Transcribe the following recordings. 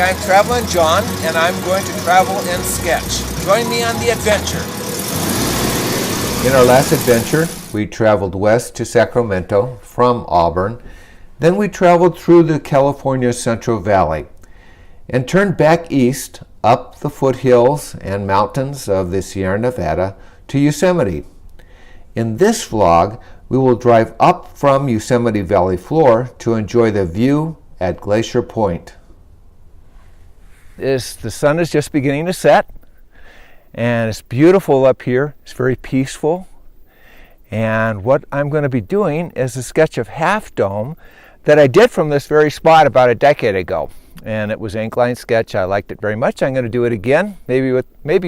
Hi, I'm Traveling John, and I'm going to travel and sketch. Join me on the adventure. In our last adventure, we traveled west to Sacramento from Auburn. Then we traveled through the California Central Valley and turned back east up the foothills and mountains of the Sierra Nevada to Yosemite. In this vlog, we will drive up from Yosemite Valley floor to enjoy the view at Glacier Point. The sun is just beginning to set, and it's beautiful up here. It's very peaceful. And what I'm going to be doing is a sketch of Half Dome that I did from this very spot about a decade ago. And it was an ink line sketch. I liked it very much. I'm going to do it again, maybe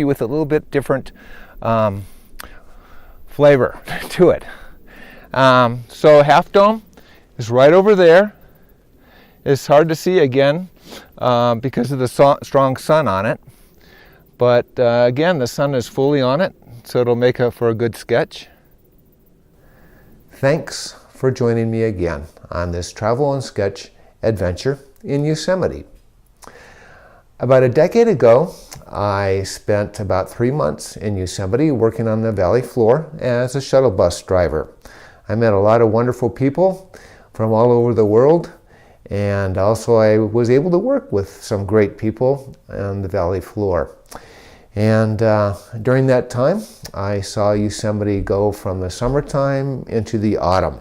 with a little bit different flavor to it. So Half Dome is right over there. It's hard to see again because of the strong sun on it. But again, the sun is fully on it, so it'll make for a good sketch. Thanks for joining me again on this travel and sketch adventure in Yosemite. About a decade ago, I spent about 3 months in Yosemite working on the valley floor as a shuttle bus driver. I met a lot of wonderful people from all over the world, and also I was able to work with some great people on the valley floor. And during that time, I saw Yosemite go from the summertime into the autumn.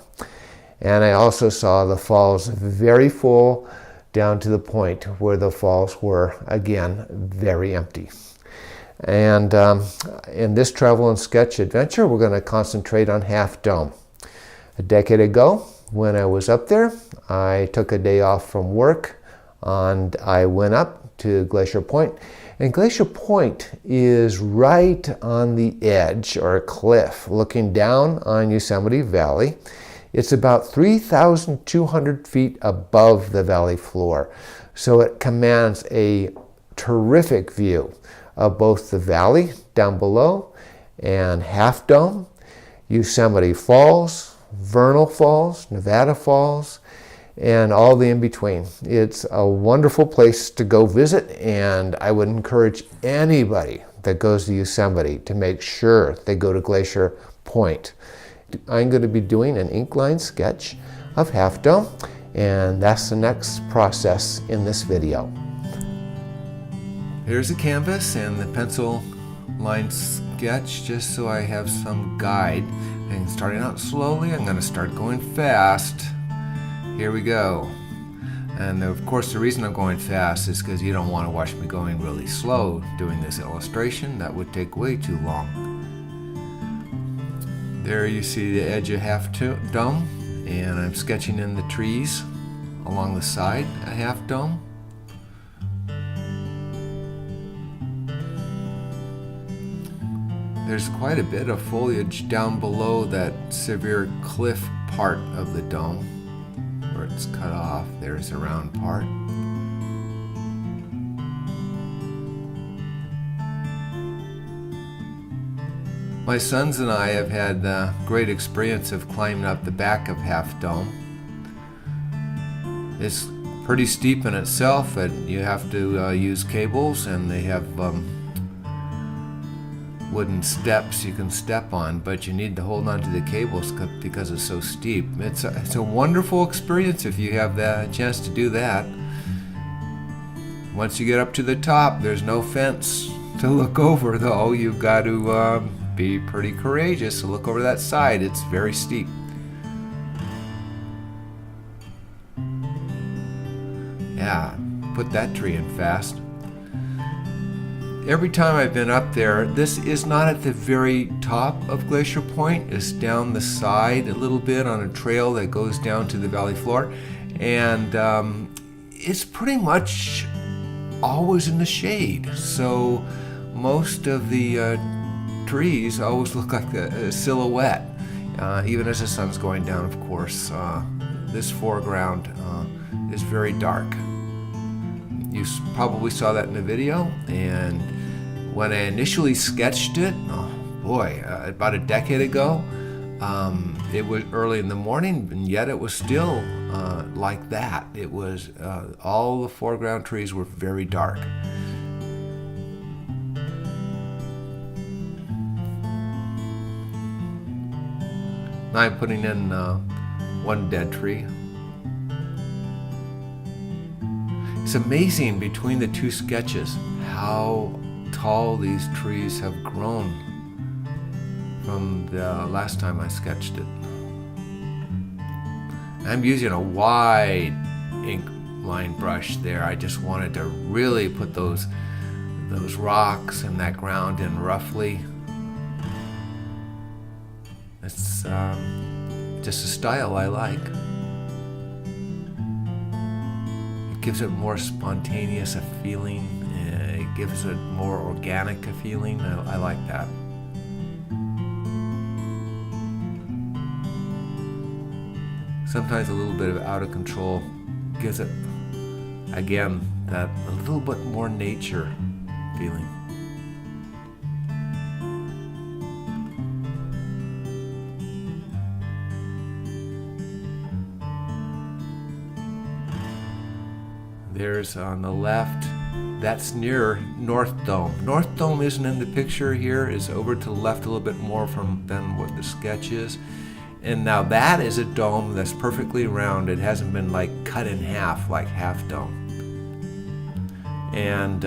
And I also saw the falls very full down to the point where the falls were, again, very empty. And in this travel and sketch adventure, we're going to concentrate on Half Dome. A decade ago, when I was up there, I took a day off from work and I went up to Glacier Point. And Glacier Point is right on the edge, or a cliff, looking down on Yosemite Valley. It's about 3,200 feet above the valley floor. So it commands a terrific view of both the valley down below and Half Dome, Yosemite Falls, Vernal Falls, Nevada Falls, and all the in-between. It's a wonderful place to go visit, and I would encourage anybody that goes to Yosemite to make sure they go to Glacier Point. I'm going to be doing an ink line sketch of Half Dome, and that's the next process in this video. Here's a canvas and the pencil line sketch, just so I have some guide. And starting out slowly, I'm going to start going fast. Here we go. And of course the reason I'm going fast is because you don't want to watch me going really slow doing this illustration. That would take way too long. There you see the edge of Half Dome, and I'm sketching in the trees along the side of Half Dome. There's quite a bit of foliage down below that severe cliff part of the dome where it's cut off. There's a round part. My sons and I have had the great experience of climbing up the back of Half Dome. It's pretty steep in itself, and you have to use cables, and they have wooden steps you can step on, but you need to hold on to the cables because it's so steep. It's a wonderful experience if you have the chance to do that. Once you get up to the top, there's no fence to look over, though. You've got to be pretty courageous to look over that side. It's very steep. Yeah, put that tree in fast. Every time I've been up there, this is not at the very top of Glacier Point. It's down the side a little bit on a trail that goes down to the valley floor. And it's pretty much always in the shade. So most of the trees always look like a silhouette, even as the sun's going down, of course. This foreground is very dark. You probably saw that in the video, and when I initially sketched it, oh boy, about a decade ago, it was early in the morning, and yet it was still like that. It was all the foreground trees were very dark. Now I'm putting in one dead tree. It's amazing between the two sketches how tall these trees have grown from the last time I sketched it. I'm using a wide ink line brush there. I just wanted to really put those rocks and that ground in roughly. It's just a style I like. It gives it more spontaneous a feeling. It gives it more organic a feeling. I like that. Sometimes a little bit of out of control gives it, again, that a little bit more nature feeling. There's on the left, that's near North Dome. North Dome isn't in the picture here, it's over to the left a little bit more than what the sketch is. And now that is a dome that's perfectly round. It hasn't been like cut in half like Half Dome. And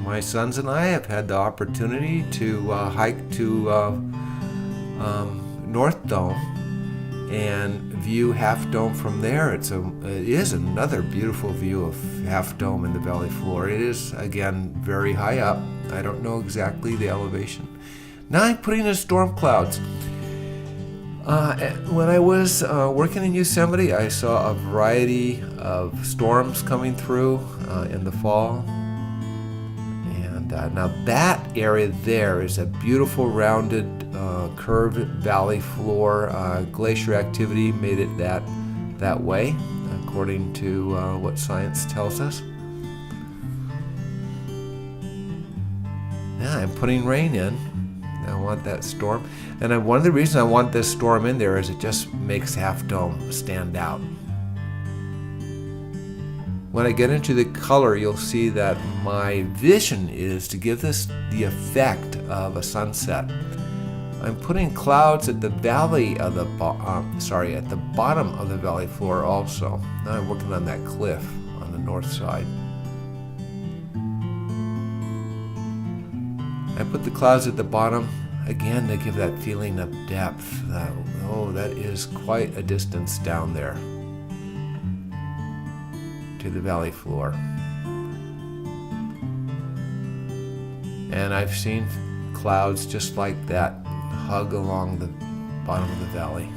my sons and I have had the opportunity to hike to North Dome and view Half Dome from there. It is another beautiful view of Half Dome in the valley floor. It is, again, very high up. I don't know exactly the elevation. Now I'm putting in storm clouds. When I was working in Yosemite, I saw a variety of storms coming through in the fall. And now that area there is a beautiful rounded curved valley floor. Glacier activity made it that way, according to what science tells us. Now I'm putting rain in. I want that storm. And one of the reasons I want this storm in there is it just makes Half Dome stand out. When I get into the color, you'll see that my vision is to give this the effect of a sunset. I'm putting clouds at the valley of the at the bottom of the valley floor also. Now I'm working on that cliff on the north side. I put the clouds at the bottom, again, to give that feeling of depth. That is quite a distance down there to the valley floor. And I've seen clouds just like that hug along the bottom of the valley.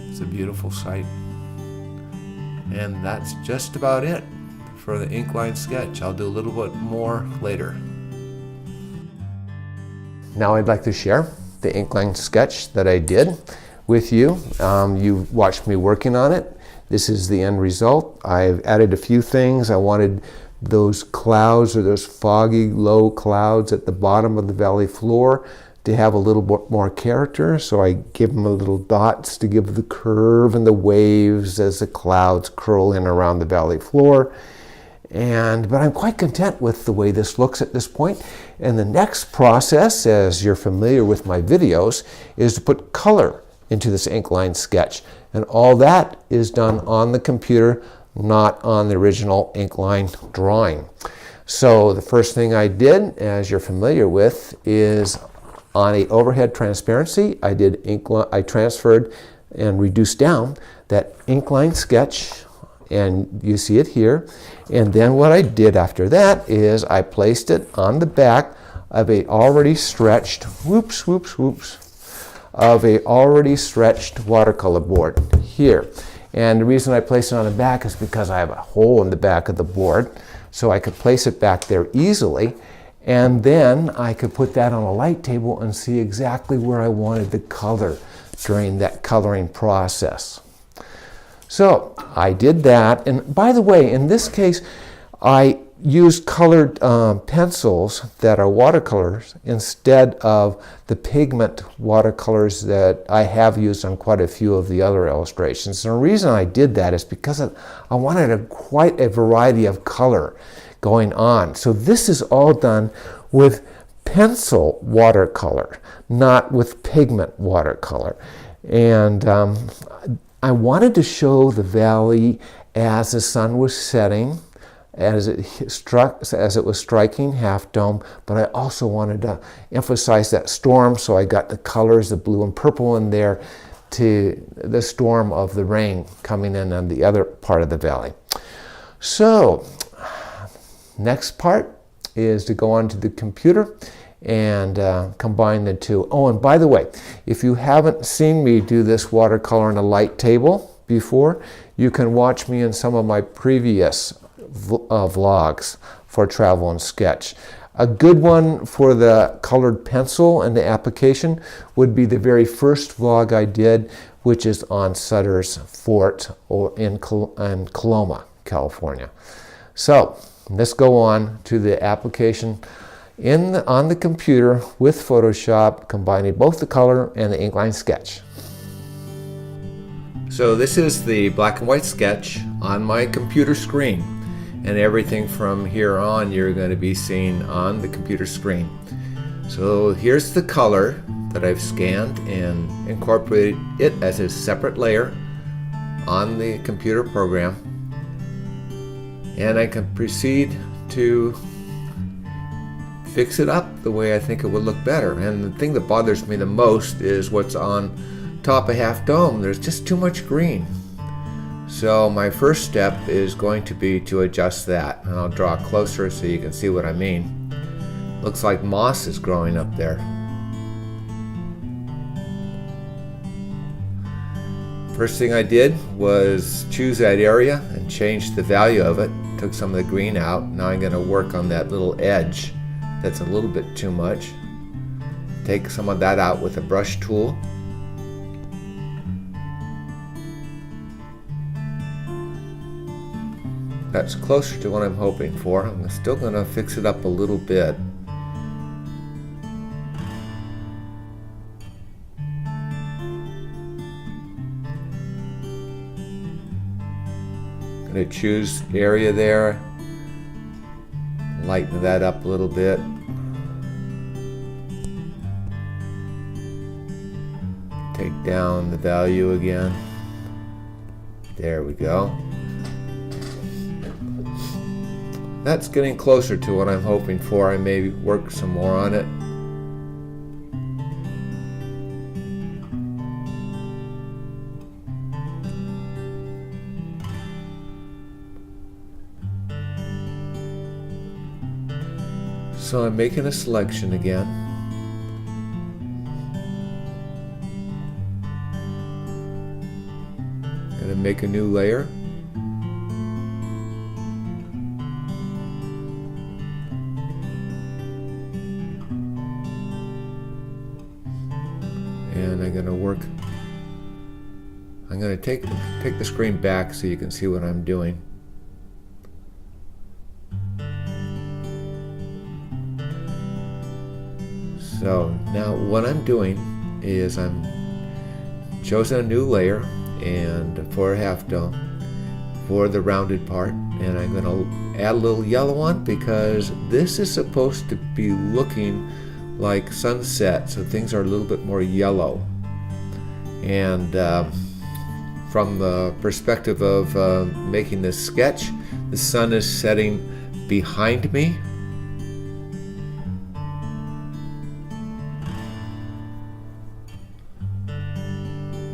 It's a beautiful sight. And that's just about it for the ink line sketch. I'll do a little bit more later. Now I'd like to share the ink line sketch that I did with you. You watched me working on it. This is the end result. I've added a few things. I wanted those clouds, or those foggy low clouds at the bottom of the valley floor, to have a little bit more character, so I give them a little dots to give the curve and the waves as the clouds curl in around the valley floor. But I'm quite content with the way this looks at this point. And the next process, as you're familiar with my videos, is to put color into this ink line sketch. And all that is done on the computer, not on the original ink line drawing. So the first thing I did, as you're familiar with, is on a overhead transparency, I transferred and reduced down that ink line sketch, and you see it here. And then what I did after that is I placed it on the back of a already stretched, of a already stretched watercolor board here. And the reason I placed it on the back is because I have a hole in the back of the board, so I could place it back there easily. And then I could put that on a light table and see exactly where I wanted the color during that coloring process. So I did that. And by the way, in this case, I used colored pencils that are watercolors instead of the pigment watercolors that I have used on quite a few of the other illustrations. And the reason I did that is because I wanted quite a variety of color going on. So this is all done with pencil watercolor, not with pigment watercolor. And I wanted to show the valley as the sun was setting, as it was striking Half Dome, but I also wanted to emphasize that storm, so I got the colors, the blue and purple in there, to the storm of the rain coming in on the other part of the valley. So, next part is to go onto the computer and combine the two. Oh, and by the way, if you haven't seen me do this watercolor in a light table before, you can watch me in some of my previous vlogs for Travel and Sketch. A good one for the colored pencil and the application would be the very first vlog I did, which is on Sutter's Fort in Coloma, California. So let's go on to the application on the computer with Photoshop, combining both the color and the inkline sketch. So this is the black and white sketch on my computer screen. And everything from here on you're going to be seeing on the computer screen. So here's the color that I've scanned and incorporated it as a separate layer on the computer program. And I can proceed to fix it up the way I think it would look better. And the thing that bothers me the most is what's on top of Half Dome. There's just too much green. So my first step is going to be to adjust that, and I'll draw closer so you can see what I mean. Looks like moss is growing up there. First thing I did was choose that area and change the value of it. Took some of the green out. Now I'm going to work on that little edge that's a little bit too much. Take some of that out with a brush tool. That's closer to what I'm hoping for. I'm still going to fix it up a little bit. I'm going to choose the area there, lighten that up a little bit. Take down the value again. There we go. That's getting closer to what I'm hoping for. I may work some more on it. So I'm making a selection again. Gonna make a new layer. And I'm going to take the screen back so you can see what I'm doing. So now what I'm doing is I'm chosen a new layer, and for Half Dome, for the rounded part, and I'm going to add a little yellow on because this is supposed to be looking like sunset, so things are a little bit more yellow. And from the perspective of making this sketch, the sun is setting behind me.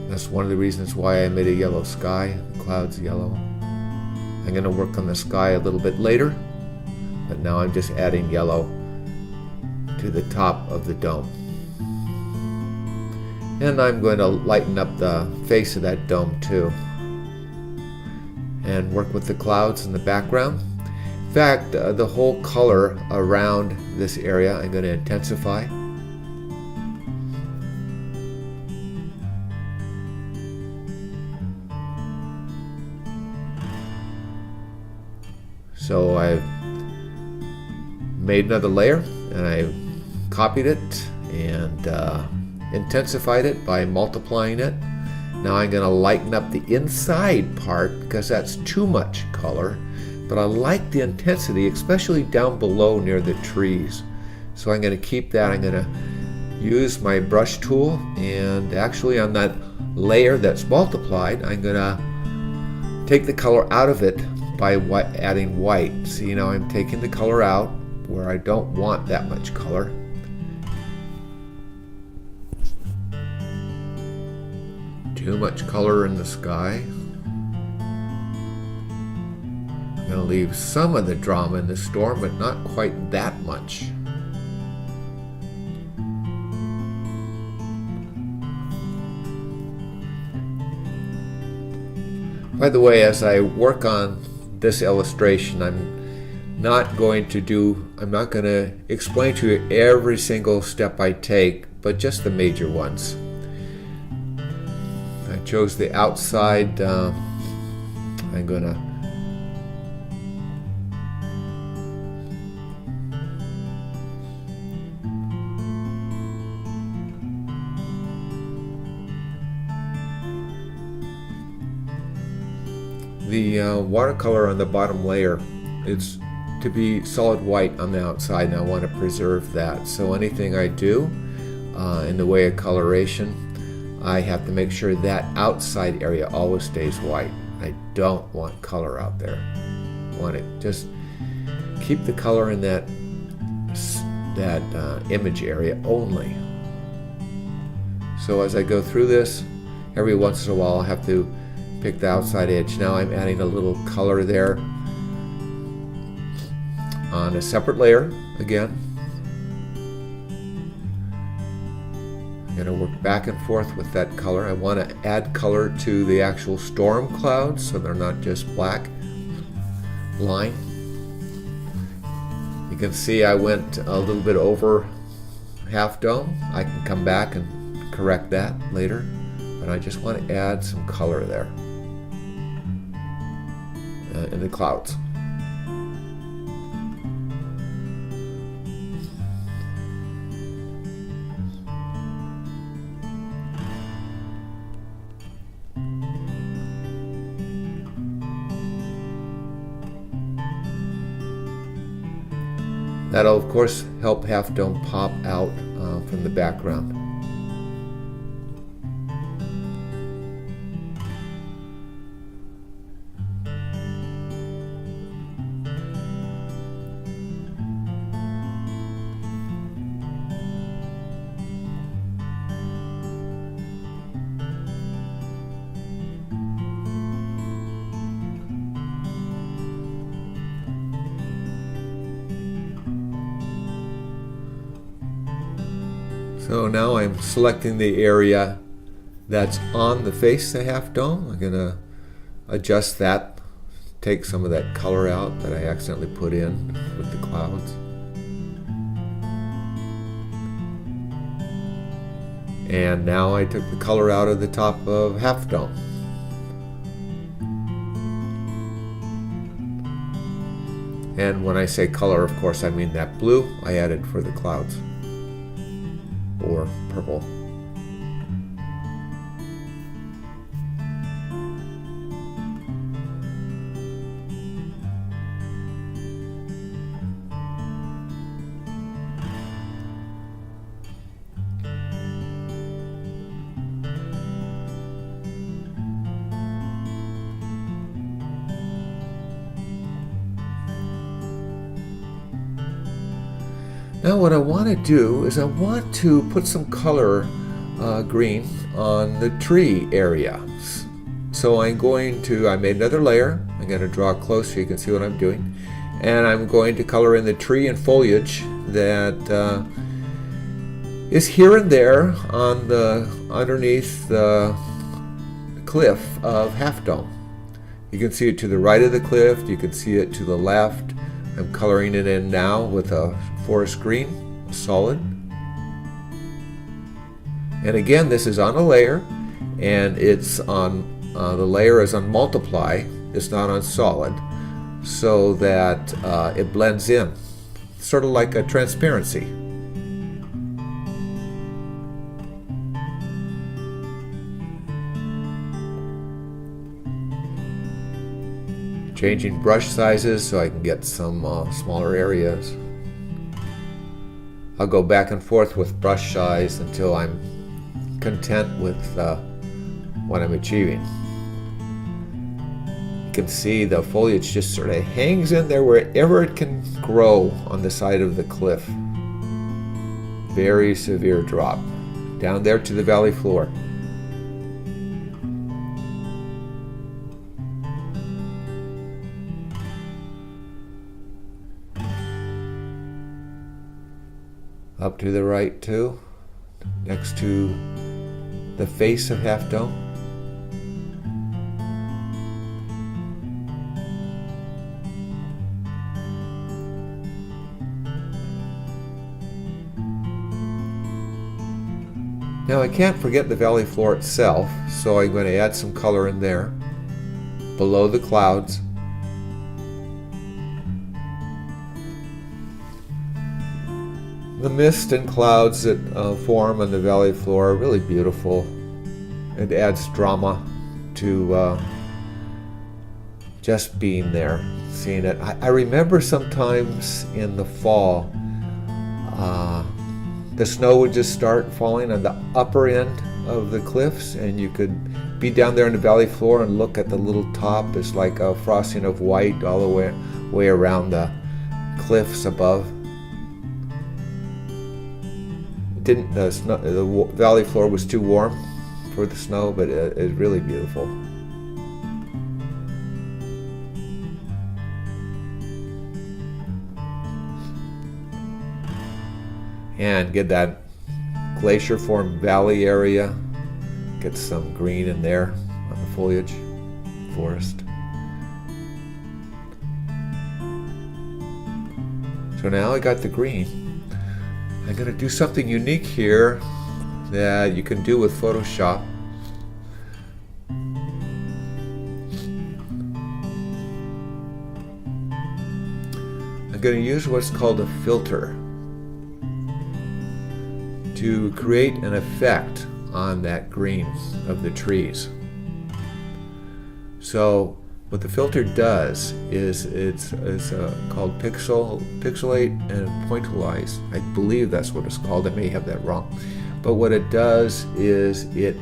That's one of the reasons why I made a yellow sky, the clouds yellow. I'm going to work on the sky a little bit later, but now I'm just adding yellow to the top of the dome. And I'm going to lighten up the face of that dome too, and work with the clouds in the background. In fact, the whole color around this area I'm going to intensify. So I've made another layer, and I copied it and intensified it by multiplying it. Now I'm going to lighten up the inside part because that's too much color, but I like the intensity, especially down below near the trees. So I'm going to keep that. I'm going to use my brush tool, and actually on that layer that's multiplied, I'm going to take the color out of it by adding white. See, now I'm taking the color out where I don't want that much color. Too much color in the sky. I'm going to leave some of the drama in the storm, but not quite that much. By the way, as I work on this illustration, I'm not going to explain to you every single step I take, but just the major ones. I chose the outside. I'm going to the watercolor on the bottom layer, it's to be solid white on the outside, and I want to preserve that. So anything I do in the way of coloration, I have to make sure that outside area always stays white. I don't want color out there. I want to just keep the color in that image area only. So as I go through this, every once in a while I have to pick the outside edge. Now I'm adding a little color there on a separate layer again. I'm going to work back and forth with that color. I want to add color to the actual storm clouds so they're not just black line. You can see I went a little bit over half dome. I can come back and correct that later, but I just want to add some color there in the clouds. That'll of course help Half Dome pop out from the background. So now I'm selecting the area that's on the face of the Half Dome. I'm going to adjust that, take some of that color out that I accidentally put in with the clouds. And now I took the color out of the top of Half Dome. And when I say color, of course, I mean that blue I added for the clouds, or purple. Now what I want to do is I want to put some color green on the tree area. So I made another layer. I'm going to draw close so you can see what I'm doing. And I'm going to color in the tree and foliage that is here and there on underneath the cliff of Half Dome. You can see it to the right of the cliff. You can see it to the left. I'm coloring it in now with a forest green, a solid. And again, this is on a layer, and it's on the layer is on multiply. It's not on solid, so that it blends in. sort of like a transparency. Changing brush sizes so I can get some smaller areas. I'll go back and forth with brush size until I'm content with what I'm achieving. You can see the foliage just sort of hangs in there wherever it can grow on the side of the cliff. Very severe drop down there to the valley floor. Up to the right too, next to the face of Half Dome. Now I can't forget the valley floor itself, so I'm going to add some color in there, below the clouds. The mist and clouds that form on the valley floor are really beautiful. It adds drama to just being there, seeing it. I remember sometimes in the fall, the snow would just start falling on the upper end of the cliffs, and you could be down there on the valley floor and look at the little top. It's like a frosting of white all the way around the cliffs above. The valley floor was too warm for the snow, but it's really beautiful. And get that glacier formed valley area, get some green in there on the foliage, forest. So now I got the green. I'm going to do something unique here that you can do with Photoshop. I'm going to use what's called a filter to create an effect on that green of the trees. So what the filter does is it's called pixelate and pointillize. I believe that's what it's called. I may have that wrong. But what it does is it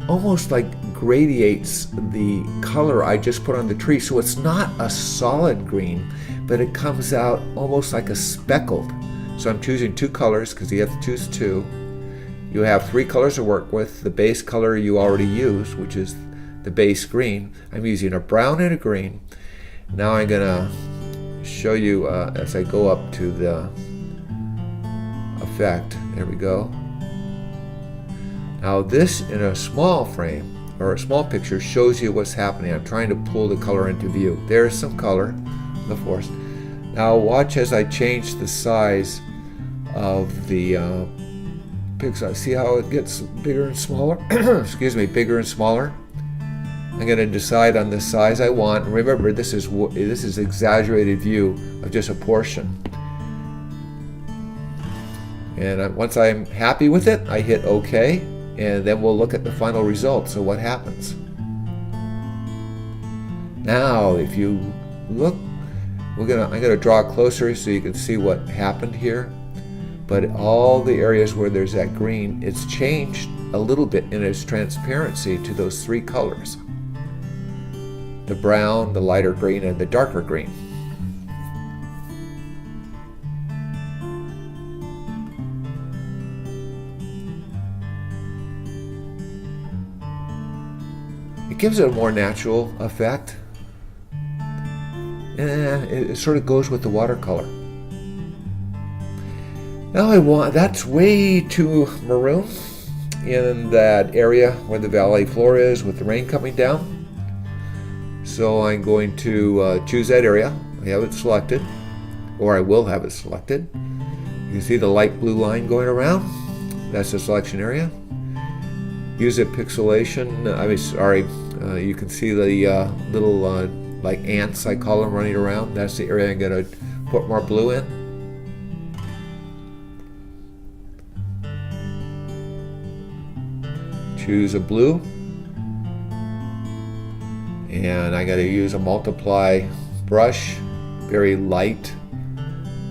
almost like gradiates the color I just put on the tree. So it's not a solid green, but it comes out almost like a speckled. So I'm choosing two colors because you have to choose two. You have three colors to work with. The base color you already used, which is the base green. I'm using a brown and a green. Now I'm going to show you as I go up to the effect. There we go. Now this in a small frame or a small picture shows you what's happening. I'm trying to pull the color into view. There's some color in the forest. Now watch as I change the size of the pixel. See how it gets bigger and smaller? Excuse me, bigger and smaller. I'm going to decide on the size I want. Remember, this is exaggerated view of just a portion. And once I'm happy with it, I hit OK, and then we'll look at the final result. So what happens? Now, if you look, I'm going to draw closer so you can see what happened here. But all the areas where there's that green, it's changed a little bit in its transparency to those three colors. The brown, the lighter green, and the darker green. It gives it a more natural effect, and it sort of goes with the watercolor. Now that's way too maroon in that area where the valley floor is with the rain coming down. So I'm going to choose that area. I have it selected, or I will have it selected. You can see the light blue line going around. That's the selection area. Use a pixelation. You can see the little like ants, I call them, running around. That's the area I'm going to put more blue in. choose a blue, and I got to use a multiply brush, very light.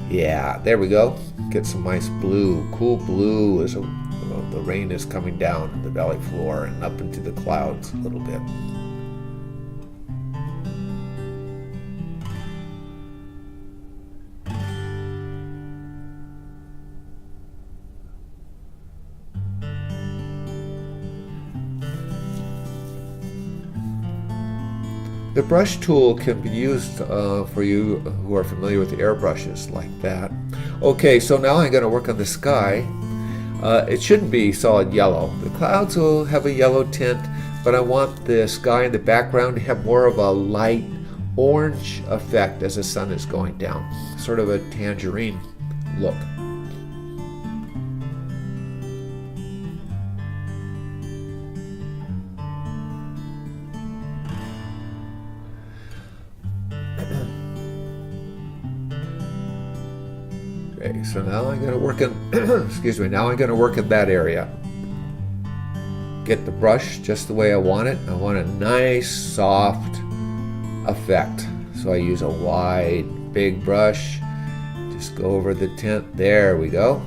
Yeah, there we go. Get some nice blue, cool blue as the rain is coming down the valley floor and up into the clouds a little bit. The brush tool can be used for you who are familiar with airbrushes like that. Okay, so now I'm going to work on the sky. It shouldn't be solid yellow. The clouds will have a yellow tint, but I want the sky in the background to have more of a light orange effect as the sun is going down. Sort of a tangerine look. Okay, so now I'm going to work in, excuse me, now I'm going to work in that area. Get the brush just the way I want it. I want a nice, soft effect. So I use a wide, big brush. Just go over the tint. There we go.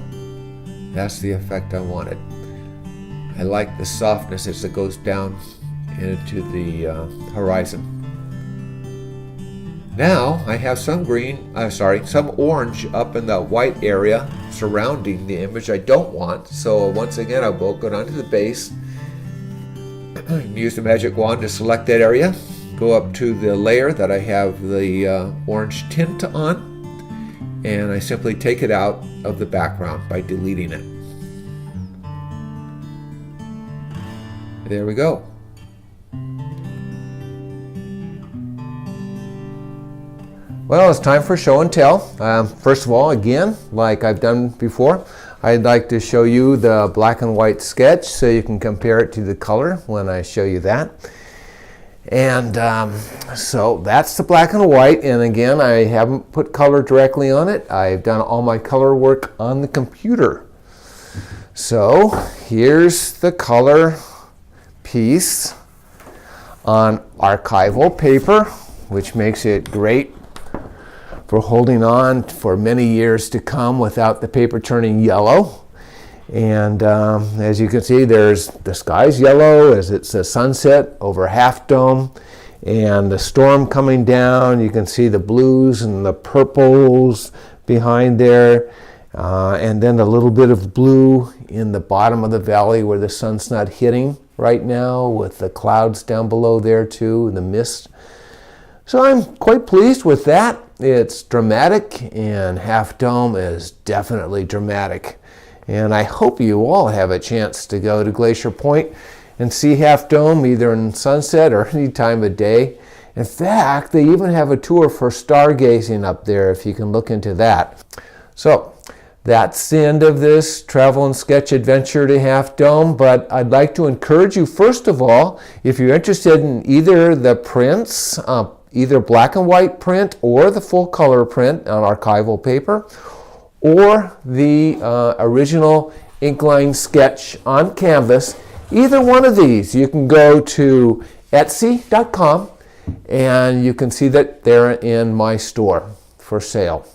That's the effect I wanted. I like the softness as it goes down into the horizon. Now I have some some orange up in the white area surrounding the image I don't want. So once again, I will go down to the base, use the magic wand to select that area, go up to the layer that I have the orange tint on, and I simply take it out of the background by deleting it. There we go. Well, it's time for show and tell. First of all, again, like I've done before, I'd like to show you the black and white sketch so you can compare it to the color when I show you that. And so that's the black and white, and again, I haven't put color directly on it. I've done all my color work on the computer. So here's the color piece on archival paper, which makes it great for holding on for many years to come without the paper turning yellow. And as you can see, the sky's yellow as it's a sunset over Half Dome, and the storm coming down. You can see the blues and the purples behind there, and then a little bit of blue in the bottom of the valley where the sun's not hitting right now, with the clouds down below there too, and the mist. So I'm quite pleased with that. It's dramatic, and Half Dome is definitely dramatic. And I hope you all have a chance to go to Glacier Point and see Half Dome either in sunset or any time of day. In fact, they even have a tour for stargazing up there if you can look into that. So that's the end of this travel and sketch adventure to Half Dome, but I'd like to encourage you, first of all, if you're interested in either the prints, either black and white print or the full color print on archival paper, or the original ink-line sketch on canvas, either one of these, you can go to Etsy.com and you can see that they're in my store for sale.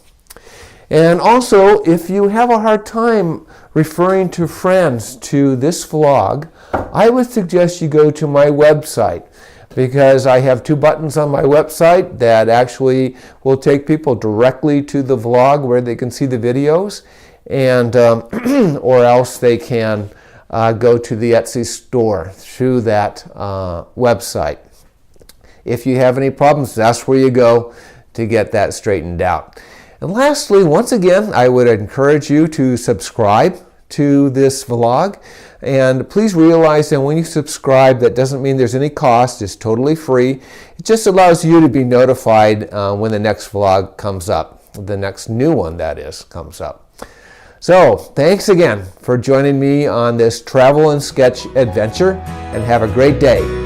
And also, if you have a hard time referring to friends to this vlog, I would suggest you go to my website, because I have 2 buttons on my website that actually will take people directly to the vlog where they can see the videos, and or else they can go to the Etsy store through that website. If you have any problems, that's where you go to get that straightened out. And lastly, once again, I would encourage you to subscribe to this vlog. And please realize that when you subscribe, that doesn't mean there's any cost. It's totally free. It just allows you to be notified when the next vlog comes up. The next new one, that is, comes up. So thanks again for joining me on this travel and sketch adventure, and have a great day.